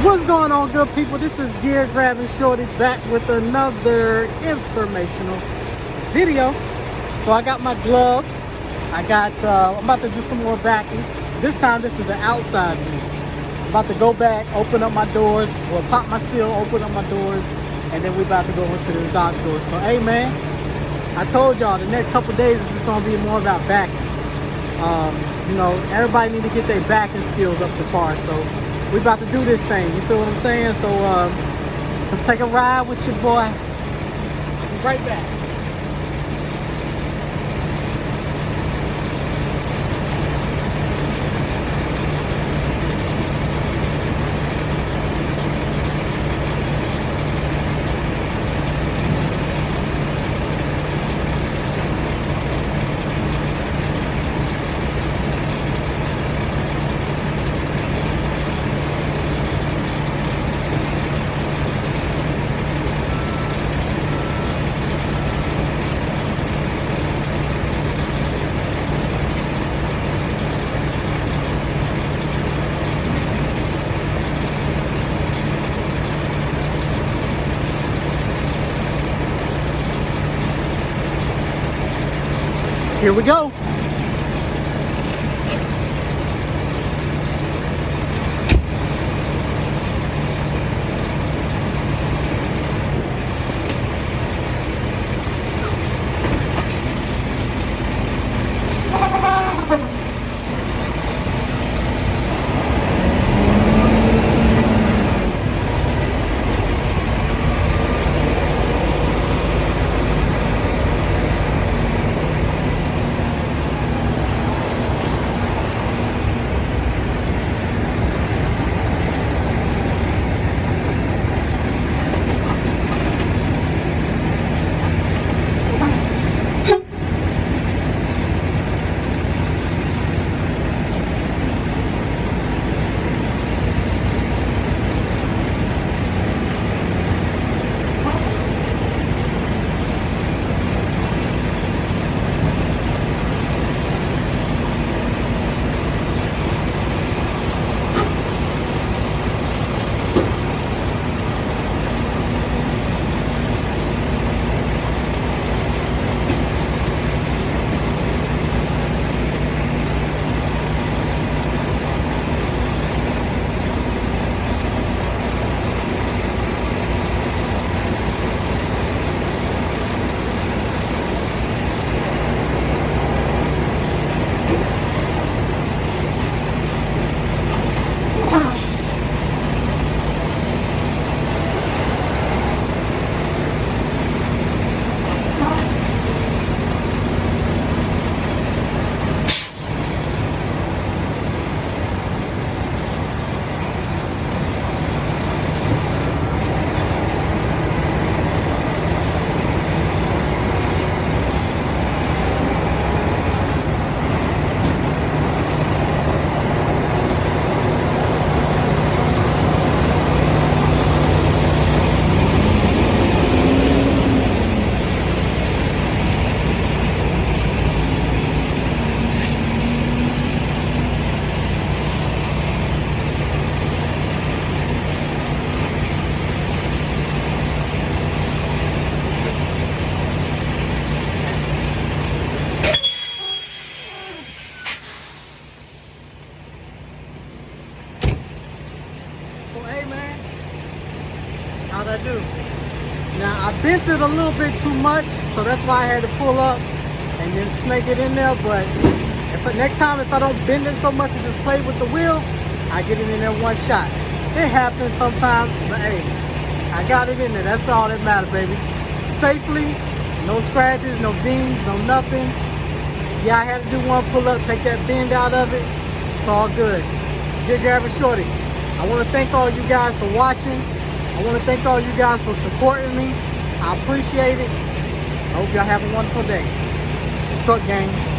What's going on, good people? This is Gear Grabbing Shorty back with another informational video. So I got my gloves. I'm about to do some more backing. This time this is an outside view. I'm about to go back, open up my doors, pop my seal, open up my doors, and then we're about to go into this dock door. So hey man, I told y'all the next couple days this is gonna be more about backing. Everybody need to get their backing skills up to par. So we about to do this thing. You feel what I'm saying? So come take a ride with your boy. I'll be right back. Here we go. Hey man, how'd I do? Now I bent it a little bit too much, so that's why I had to pull up and then snake it in there. But next time if I don't bend it so much and just play with the wheel, I get it in there one shot. It happens sometimes, but hey, I got it in there. That's all that matters, baby. Safely, no scratches, no dings, no nothing. Yeah, I had to do one pull up, take that bend out of it. It's all good. Gear Grabbing Shorty. I want to thank all you guys for watching. I want to thank all you guys for supporting me. I appreciate it. I hope y'all have a wonderful day. Truck gang.